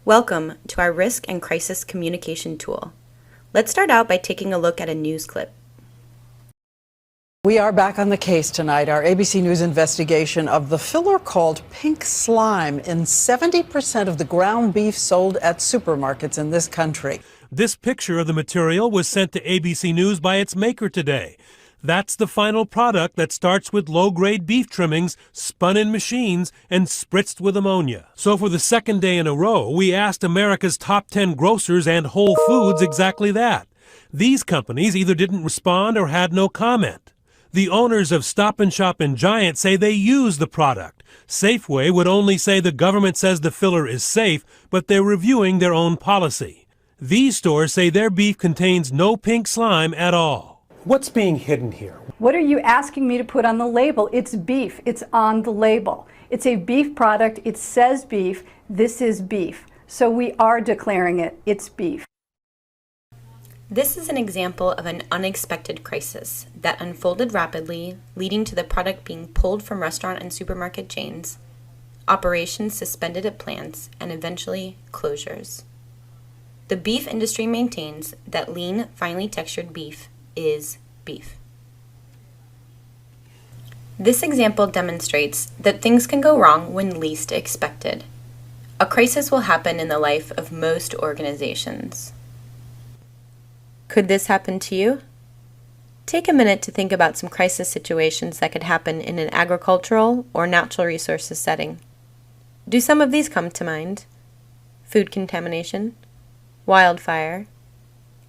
Welcome to our Risk and Crisis Communication tool. Let's start out by taking a look at a news clip. We are back on the case tonight, our ABC News investigation of the filler called pink slime in 70% of the ground beef sold at supermarkets in this country. This picture of the material was sent to ABC News by its maker today. That's the final product that starts with low-grade beef trimmings spun in machines and spritzed with ammonia. So for the second day in a row, we asked America's top 10 grocers and Whole Foods exactly that. These companies either didn't respond or had no comment. The owners of Stop & Shop and Giant say they use the product. Safeway would only say the government says the filler is safe, but they're reviewing their own policy. These stores say their beef contains no pink slime at all. What's being hidden here? What are you asking me to put on the label? It's beef. It's on the label. It's a beef product. It says beef. This is beef. So we are declaring it. It's beef. This is an example of an unexpected crisis that unfolded rapidly, leading to the product being pulled from restaurant and supermarket chains, operations suspended at plants, and eventually closures. The beef industry maintains that lean, finely textured beef is beef. This example demonstrates that things can go wrong when least expected. A crisis will happen in the life of most organizations. Could this happen to you? Take a minute to think about some crisis situations that could happen in an agricultural or natural resources setting. Do some of these come to mind? Food contamination, wildfire,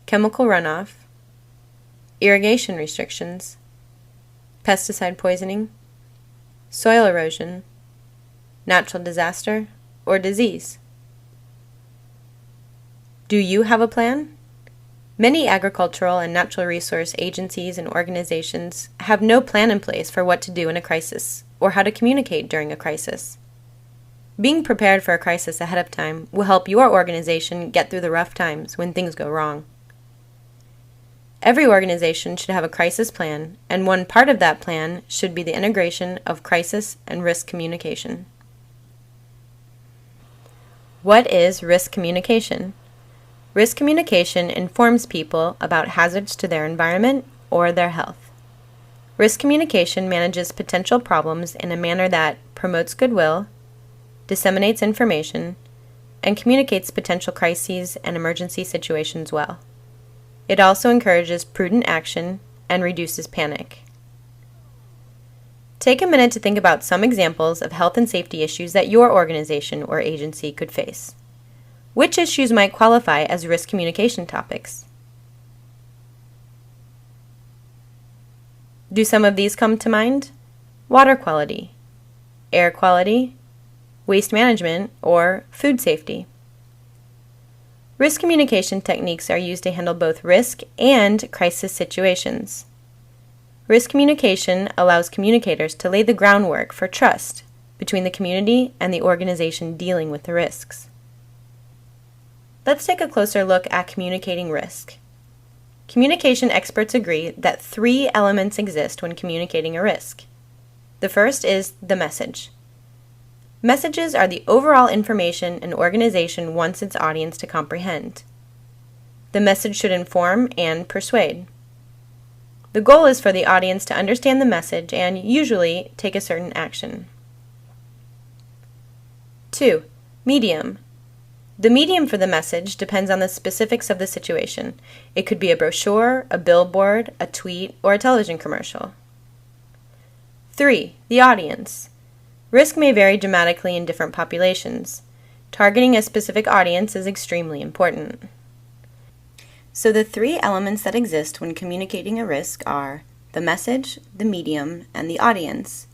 chemical runoff, irrigation restrictions, pesticide poisoning, soil erosion, natural disaster, or disease. Do you have a plan? Many agricultural and natural resource agencies and organizations have no plan in place for what to do in a crisis or how to communicate during a crisis. Being prepared for a crisis ahead of time will help your organization get through the rough times when things go wrong. Every organization should have a crisis plan, and one part of that plan should be the integration of crisis and risk communication. What is risk communication? Risk communication informs people about hazards to their environment or their health. Risk communication manages potential problems in a manner that promotes goodwill, disseminates information, and communicates potential crises and emergency situations well. It also encourages prudent action and reduces panic. Take a minute to think about some examples of health and safety issues that your organization or agency could face. Which issues might qualify as risk communication topics? Do some of these come to mind? Water quality, air quality, waste management, or food safety. Risk communication techniques are used to handle both risk and crisis situations. Risk communication allows communicators to lay the groundwork for trust between the community and the organization dealing with the risks. Let's take a closer look at communicating risk. Communication experts agree that 3 elements exist when communicating a risk. The first is the message. Messages are the overall information an organization wants its audience to comprehend. The message should inform and persuade. The goal is for the audience to understand the message and, usually, take a certain action. 2. Medium. The medium for the message depends on the specifics of the situation. It could be a brochure, a billboard, a tweet, or a television commercial. 3. The audience. Risk may vary dramatically in different populations. Targeting a specific audience is extremely important. So the 3 elements that exist when communicating a risk are the message, the medium, and the audience.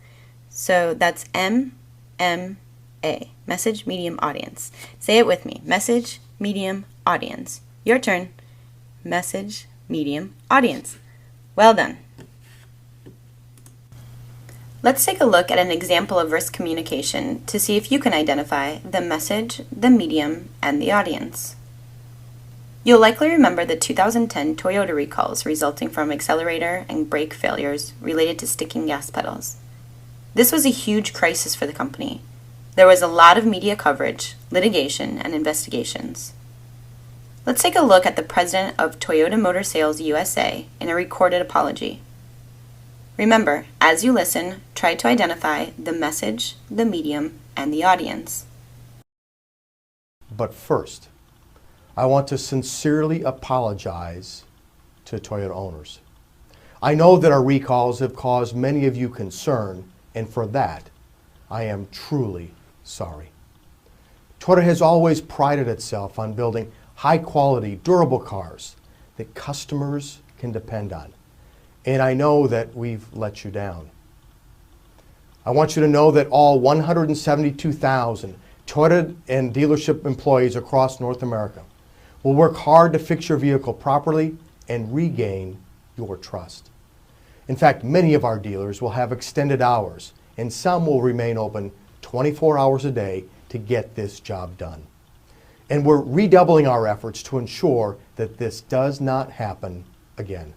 So that's M-M-A. Message, medium, audience. Say it with me. Message, medium, audience. Your turn. Message, medium, audience. Well done. Let's take a look at an example of risk communication to see if you can identify the message, the medium, and the audience. You'll likely remember the 2010 Toyota recalls resulting from accelerator and brake failures related to sticking gas pedals. This was a huge crisis for the company. There was a lot of media coverage, litigation, and investigations. Let's take a look at the president of Toyota Motor Sales USA in a recorded apology. Remember, as you listen, try to identify the message, the medium, and the audience. But first, I want to sincerely apologize to Toyota owners. I know that our recalls have caused many of you concern, and for that, I am truly sorry. Toyota has always prided itself on building high-quality, durable cars that customers can depend on. And I know that we've let you down. I want you to know that all 172,000 Toyota and dealership employees across North America will work hard to fix your vehicle properly and regain your trust. In fact, many of our dealers will have extended hours, and some will remain open 24 hours a day to get this job done. And we're redoubling our efforts to ensure that this does not happen again.